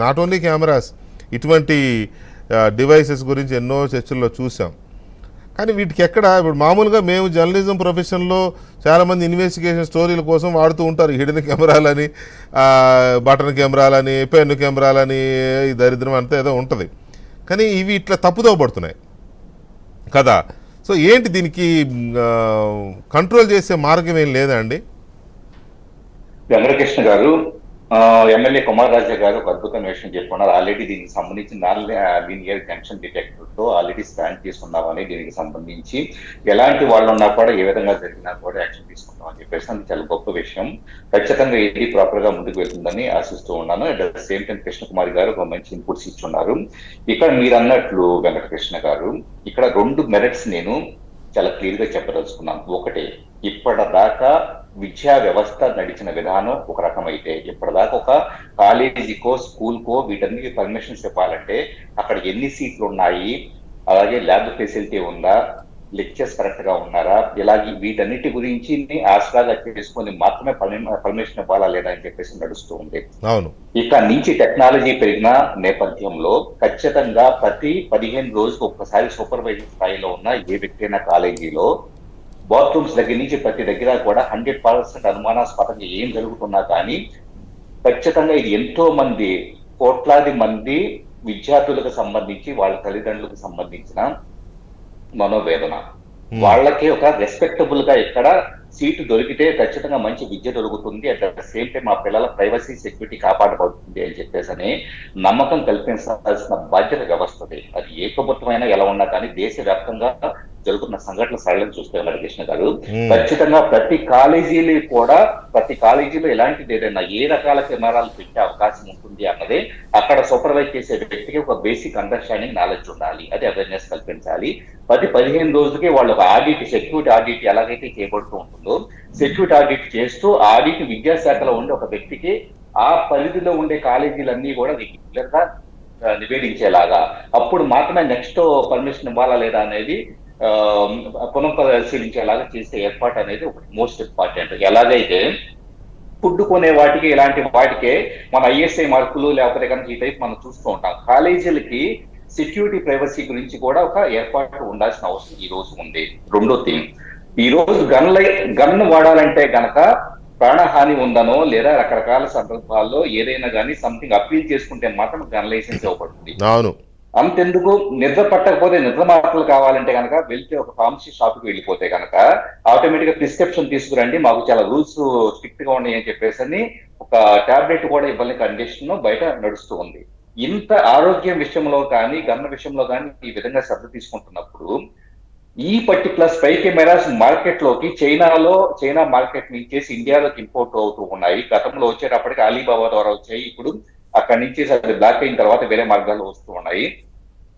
Not only cameras, ఇటువంటి devices గురించి ఎన్నో చర్చల్లో చూసాం. కానీ వీటికి ఎక్కడ ఇప్పుడు మామూలుగా మేము జర్నలిజం ప్రొఫెషన్లో చాలామంది ఇన్వెస్టిగేషన్ స్టోరీల కోసం వాడుతూ ఉంటారు హిడెన్ కెమెరాలని, బటన్ కెమెరాలని, పెన్ను కెమెరాలని, ఈ దరిద్రం అంతా ఏదో ఉంటుంది. కానీ ఇవి ఇట్లా తప్పుదో పడుతున్నాయి కదా. సో ఏంటి దీనికి కంట్రోల్ చేసే మార్గం ఏం లేదా అండి? వెంకటకృష్ణ గారు, ఎమ్మెల్యే కుమార్ రాజా గారు ఒక అద్భుతమైన విషయం చెప్పుకున్నారు. ఆల్రెడీ దీనికి సంబంధించి లీనియర్ జంక్షన్ డిటెక్టర్ తో ఆల్రెడీ స్కాన్ చేసుకున్నామని, దీనికి సంబంధించి ఎలాంటి వాళ్ళు ఉన్నా కూడా ఏ విధంగా జరిగినా కూడా యాక్షన్ తీసుకుంటామని చెప్పేసి అది చాలా గొప్ప విషయం. ఖచ్చితంగా ఇది ప్రాపర్ గా ముందుకు వెళ్తుందని ఆశిస్తూ ఉన్నాను. At the same time Krishna Kumar గారు ఒక మంచి ఇన్పుట్స్ ఇచ్చున్నారు. ఇక్కడ మీరు అన్నట్లు వెంకటకృష్ణ గారు, ఇక్కడ 2 మెరిట్స్ నేను చాలా క్లియర్ గా చెప్పదలుచుకున్నాను. ఒకటి, ఇప్పటిదాకా విద్యా వ్యవస్థ నడిచిన విధానం ఒక రకమైతే, ఇప్పటిదాకా ఒక కాలేజీకో స్కూల్కో వీటన్నిటి పర్మిషన్స్ ఇవ్వాలంటే అక్కడ ఎన్ని సీట్లు ఉన్నాయి, అలాగే ల్యాబ్ ఫెసిలిటీ ఉందా, లెక్చర్స్ కరెక్ట్ గా ఉన్నారా, ఇలాగే వీటన్నిటి గురించి ఆసరాగా చేసుకొని మాత్రమే పర్మిషన్ ఇవ్వాలా లేదా అని చెప్పేసి నడుస్తూ ఉంది. ఇక నుంచి టెక్నాలజీ పెరిగిన నేపథ్యంలో ఖచ్చితంగా ప్రతి 15 రోజులకు ఒక్కసారి సూపర్వైజర్ స్థాయిలో ఉన్న ఏ వ్యక్తి అయినా కాలేజీలో బాత్రూమ్స్ దగ్గర నుంచి ప్రతి దగ్గర కూడా 100% అనుమానాస్పదంగా ఏం జరుగుతున్నా కానీ ఖచ్చితంగా ఇది ఎంతో మంది, కోట్లాది మంది విద్యార్థులకు సంబంధించి వాళ్ళ తల్లిదండ్రులకు సంబంధించిన మనోవేదన. వాళ్ళకి ఒక రెస్పెక్టబుల్ గా ఇక్కడ సీటు దొరికితే ఖచ్చితంగా మంచి విద్య దొరుకుతుంది, అట్ ద సేమ్ టైం మా పిల్లల ప్రైవసీ సెక్యూరిటీ కాపాడబడుతుంది అని చెప్పేసి నమ్మకం కల్పించాల్సిన బాధ్యత వ్యవస్థది. అది ఏ ప్రభుత్వమైనా ఎలా ఉన్నా కానీ దేశవ్యాప్తంగా జరుగుతున్న సంఘటనల సరళం చూస్తే వెంకటకృష్ణ గారు, ఖచ్చితంగా ప్రతి కాలేజీలో ఎలాంటిది ఏదైనా ఏ రకాల కెమెరాలు పెట్టే అవకాశం ఉంటుంది అన్నదే అక్కడ సూపర్వైజ్ చేసే వ్యక్తికి ఒక బేసిక్ అండర్స్టాండింగ్ నాలెడ్జ్ ఉండాలి, అది అవేర్నెస్ కల్పించాలి. 10-15 రోజులకి వాళ్ళు ఒక ఆడిట్, సెక్యూరిటీ ఆడిట్ ఎలాగైతే చేయబడుతూ ఉంటుందో సెక్యూరిటీ ఆడిట్ చేస్తూ ఆడిట్ విద్యాశాఖలో ఉండే ఒక వ్యక్తికి ఆ పరిధిలో ఉండే కాలేజీలన్నీ కూడా రెగ్యులర్ గా నివేదించేలాగా, అప్పుడు మాత్రమే నెక్స్ట్ పర్మిషన్ ఇవ్వాలా లేదా అనేది పునఃపరిశీలించేలాగా చేసే ఏర్పాటు అనేది ఒకటి మోస్ట్ ఇంపార్టెంట్. ఎలాగైతే ఫుడ్ కొనే వాటికి ఇలాంటి వాటికే మన ఐఎస్ఐ మార్కులు లేకపోతే కనుక ఈ టైప్ మనం చూస్తూ ఉంటాం. కాలేజీలకి సెక్యూరిటీ ప్రైవసీ గురించి కూడా ఒక ఏర్పాటు ఉండాల్సిన అవసరం ఈ రోజు ఉంది. రెండో థింగ్, ఈ రోజు గన్ వాడాలంటే గనక ప్రాణహాని ఉందనో లేదా రకరకాల సందర్భాల్లో ఏదైనా కానీ సంథింగ్ అప్పీల్ చేసుకుంటే మాత్రం గన్ లైసెన్స్ ఇవ్వబడుతుంది. అంతెందుకు, నిద్ర పట్టకపోతే నిద్ర మాత్రలు కావాలంటే కనుక వెళ్తే ఒక ఫార్మసీ షాప్ కి వెళ్ళిపోతే కనుక ఆటోమేటిక్ గా ప్రిస్క్రిప్షన్ తీసుకురండి, మాకు చాలా రూల్స్ స్ట్రిక్ట్ గా ఉన్నాయి అని చెప్పేసి ఒక టాబ్లెట్ కూడా ఇవ్వాలని కండిషన్ బయట నడుస్తూ ఉంది. ఇంత ఆరోగ్యం విషయంలో కానీ గన్న విషయంలో కానీ ఈ విధంగా శ్రద్ధ తీసుకుంటున్నప్పుడు ఈ పర్టికులర్ స్పై కెమెరాస్ మార్కెట్ లోకి చైనా మార్కెట్ నుంచి ఇండియాలోకి ఇంపోర్ట్ అవుతూ ఉన్నాయి. గతంలో వచ్చేటప్పటికి అలీబాబా ద్వారా వచ్చాయి, ఇప్పుడు అక్కడి నుంచి అది బ్లాక్ అయిన తర్వాత వేరే మార్గాలు వస్తూ ఉన్నాయి.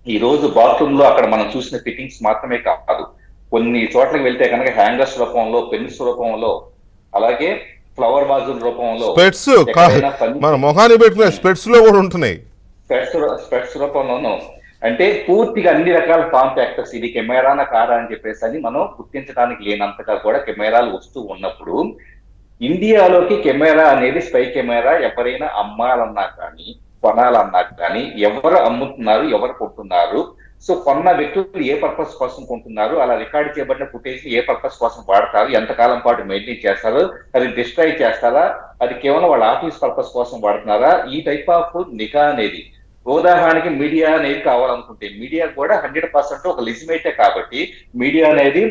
ఈ రోజు బాత్రూమ్ లో అక్కడ మనం చూసిన ఫిట్టింగ్స్ మాత్రమే కాదు, కొన్ని చోట్లకి వెళ్తే కనుక హ్యాంగర్స్ రూపంలో, పెన్స్ రూపంలో, అలాగే ఫ్లవర్ వాజుల రూపంలో, స్పెట్స్ రూపంలోనూ, అంటే పూర్తిగా అన్ని రకాల ఫామ్ ఫ్యాక్టర్స్ ఇది కెమెరానా కాదా అని చెప్పేసి మనం గుర్తించడానికి లేనంతగా కూడా కెమెరాలు వస్తూ ఉన్నప్పుడు ఇండియాలోకి కెమెరా అనేది స్పై కెమెరా ఎవరైనా అమ్మాలన్నా కానీ కొనాలన్నా కానీ ఎవరు అమ్ముతున్నారు, ఎవరు కొంటున్నారు, సో కొన్న వ్యక్తులు ఏ పర్పస్ కోసం కొంటున్నారు, అలా రికార్డ్ చేయబడిన ఫుటేజ్ ఏ పర్పస్ కోసం వాడతారు, ఎంతకాలం పాటు మెయింటైన్ చేస్తారు, అది డిస్ట్రాయ్ చేస్తారా, అది కేవలం వాళ్ళ ఆఫీస్ పర్పస్ కోసం వాడుతున్నారా, ఈ టైప్ ఆఫ్ నిఘా అనేది. ఉదాహరణకి మీడియా అనేది కావాలనుకుంటే మీడియా కూడా 100% ఒక లిజిమేటే కాబట్టి మీడియా అనేది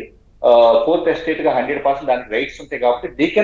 4th ఎస్టేట్ గా 100% దానికి రైట్స్ ఉంటాయి కాబట్టి దే కెన్